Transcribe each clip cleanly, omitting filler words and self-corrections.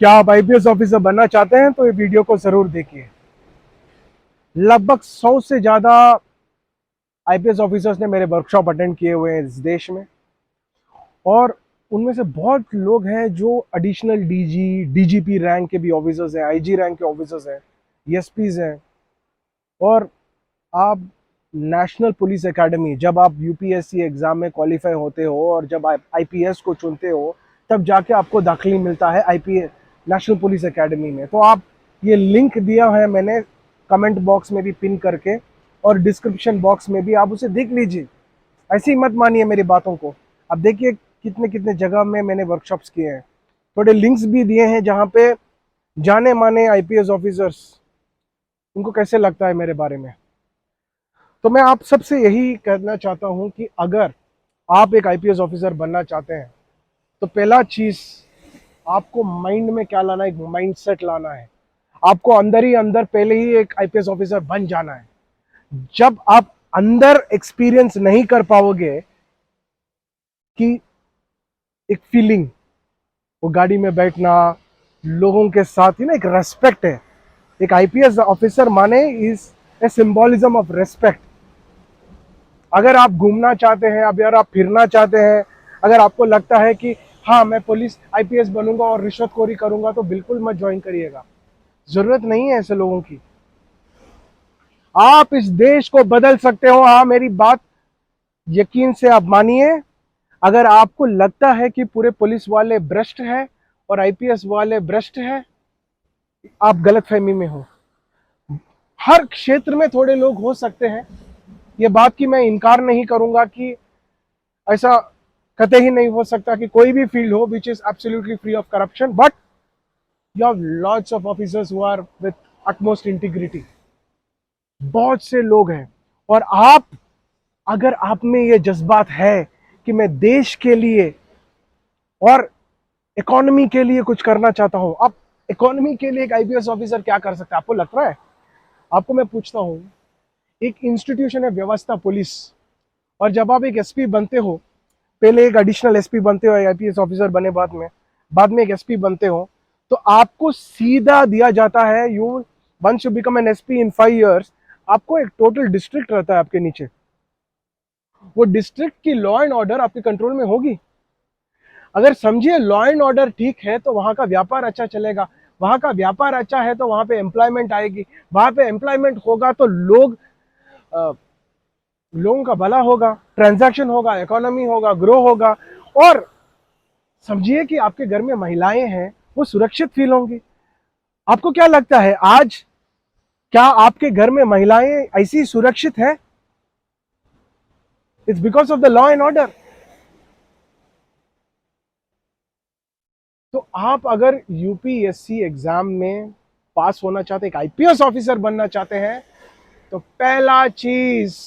क्या आप IPS officer बनना चाहते हैं तो ये वीडियो को जरूर देखिए। लगभग 100 से ज्यादा आईपीएस ऑफिसर्स ने मेरे वर्कशॉप अटेंड किए हुए हैं इस देश में, और उनमें से बहुत लोग हैं जो एडिशनल डीजी, डीजीपी रैंक के भी ऑफिसर्स हैं, आईजी रैंक के ऑफिसर्स हैं, एसपीज हैं। और आप नेशनल पुलिस एकेडमी, जब आप यूपीएससी एग्जाम में क्वालिफाई होते हो और जब आप आईपीएस को चुनते हो, तब जाके आपको दाखिला मिलता है आईपीएस नेशनल पुलिस एकेडमी में। तो आप, ये लिंक दिया है मैंने कमेंट बॉक्स में भी पिन करके, और डिस्क्रिप्शन बॉक्स में भी, आप उसे देख लीजिए। ऐसे ही मत मानिए मेरी बातों को। अब देखिए कितने कितने जगह में मैंने वर्कशॉप्स किए हैं, थोड़े लिंक्स भी दिए हैं जहाँ पे जाने माने आईपीएस ऑफिसर्स, उनको कैसे लगता है मेरे बारे में। तो मैं आप सबसे यही कहना चाहता हूं कि अगर आप एक आईपीएस ऑफिसर बनना चाहते हैं तो पहला चीज, आपको माइंड में क्या लाना है, एक माइंडसेट लाना है। आपको अंदर ही अंदर पहले ही एक आईपीएस ऑफिसर बन जाना है। जब आप अंदर एक्सपीरियंस नहीं कर पाओगे कि एक फीलिंग, वो गाड़ी में बैठना, लोगों के साथ ही ना एक रेस्पेक्ट है। एक आईपीएस ऑफिसर माने is a symbolism of respect. अगर आप घूमना चाहते हैं, अगर आप फिरना चाहते हैं, अगर आपको लगता है कि हाँ मैं पुलिस आईपीएस बनूंगा और रिश्वतखोरी करूंगा, तो बिल्कुल मत ज्वाइन करिएगा। जरूरत नहीं है ऐसे लोगों की। आप इस देश को बदल सकते हो। हाँ, मेरी बात यकीन से आप मानिए। अगर आपको लगता है कि पूरे पुलिस वाले भ्रष्ट हैं और आईपीएस वाले भ्रष्ट हैं, आप गलतफहमी में हो। हर क्षेत्र में थोड़े लोग हो सकते हैं, ये बात की मैं इनकार नहीं करूंगा कि ऐसा कतई ही नहीं हो सकता कि कोई भी फील्ड हो which is absolutely free of corruption, but you have lots of officers who are with utmost integrity. बहुत से लोग हैं, और आप, अगर आप में ये जज्बात है कि मैं देश के लिए और इकोनॉमी के लिए कुछ करना चाहता हूं, अब इकोनॉमी के लिए एक आईपीएस ऑफिसर क्या कर सकता है आपको लग रहा है? आपको मैं पूछता हूं, एक इंस्टीट्यूशन है व्यवस्था पुलिस, और जब आप एक एसपी बनते हो, पहले एक एडिशनल एसपी बनते हो, आईपीएस ऑफिसर बने बाद में एक एसपी बनते हो, तो आपको सीधा दिया जाता है, you once you become an SP in 5 years, आपको एक टोटल डिस्ट्रिक्ट रहता है आपके नीचे। वो डिस्ट्रिक्ट की लॉ एंड ऑर्डर आपके कंट्रोल में होगी। अगर समझिए लॉ एंड ऑर्डर ठीक है तो वहां का व्यापार अच्छा चलेगा, वहां का व्यापार अच्छा है तो वहां पे एम्प्लॉयमेंट आएगी, वहां पे एम्प्लॉयमेंट होगा तो लोगों का भला होगा, ट्रांजैक्शन होगा, इकोनॉमी होगा, ग्रो होगा। और समझिए कि आपके घर में महिलाएं हैं, वो सुरक्षित फील होंगी। आपको क्या लगता है आज, क्या आपके घर में महिलाएं ऐसी सुरक्षित है? It's because of the law and order. तो आप अगर यूपीएससी एग्जाम में पास होना चाहते हैं, एक आईपीएस ऑफिसर बनना चाहते हैं, तो पहला चीज,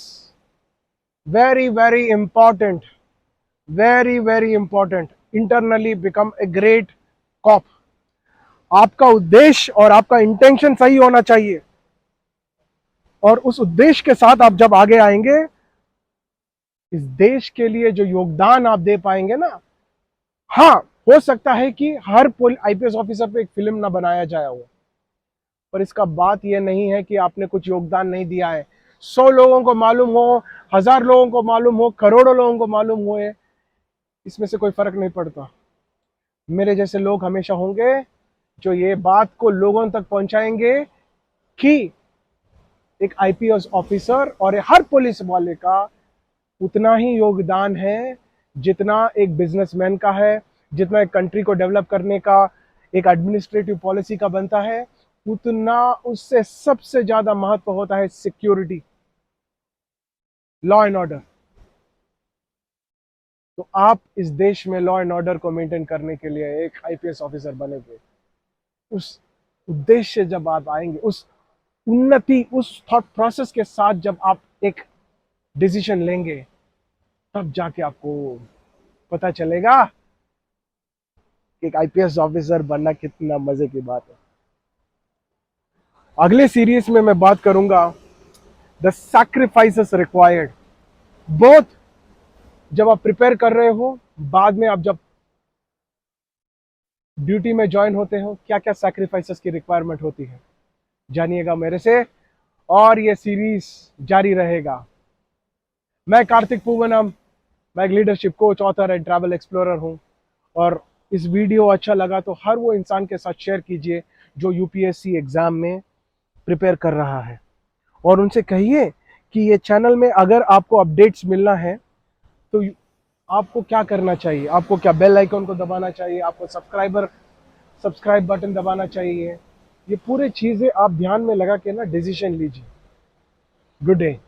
very very important, very very important, internally become a great cop. आपका उद्देश्य और आपका इंटेंशन सही होना चाहिए, और उस उद्देश्य के साथ आप जब आगे आएंगे, इस देश के लिए जो योगदान आप दे पाएंगे ना, हाँ, हो सकता है कि हर आईपीएस ऑफिसर पे एक फिल्म ना बनाया जाए हो, पर इसका बात यह नहीं है कि आपने कुछ योगदान नहीं दिया है। 100 लोगों को मालूम हो, 1000 लोगों को मालूम हो, करोड़ों लोगों को मालूम हो, इसमें से कोई फर्क नहीं पड़ता। मेरे जैसे लोग हमेशा होंगे जो ये बात को लोगों तक पहुंचाएंगे कि एक आईपीएस ऑफिसर और हर पुलिस वाले का उतना ही योगदान है जितना एक बिजनेसमैन का है, जितना एक कंट्री को डेवलप करने का एक एडमिनिस्ट्रेटिव पॉलिसी का बनता है, उतना उससे सबसे ज्यादा महत्व होता है सिक्योरिटी, लॉ एंड ऑर्डर। तो आप इस देश में लॉ एंड ऑर्डर को मेंटेन करने के लिए एक आईपीएस ऑफिसर बनेंगे। उस उद्देश्य जब आप आएंगे, उस उन्नति, उस थॉट प्रोसेस के साथ जब आप एक डिसीजन लेंगे, तब जाके आपको पता चलेगा कि एक आईपीएस ऑफिसर बनना कितना मजे की बात है। अगले सीरीज में मैं बात करूंगा द सैक्रिफाइसेस रिक्वायर्ड, बोथ जब आप प्रिपेयर कर रहे हो, बाद में आप जब ड्यूटी में ज्वाइन होते हो, क्या क्या सैक्रिफाइसेस की रिक्वायरमेंट होती है, जानिएगा मेरे से, और ये सीरीज जारी रहेगा। मैं कार्तिक पूवनम, मैं एक leadership coach, author and travel explorer हूं। और इस वीडियो अच्छा लगा तो हर वो इंसान के साथ शेयर कीजिए जो यूपीएससी एग्जाम में प्रिपेयर कर रहा है, और उनसे कहिए कि ये चैनल में अगर आपको अपडेट्स मिलना है तो आपको क्या करना चाहिए, आपको क्या बेल आइकन को दबाना चाहिए, आपको सब्सक्राइब बटन दबाना चाहिए। ये पूरे चीजें आप ध्यान में लगा के ना डिसीजन लीजिए। Good day.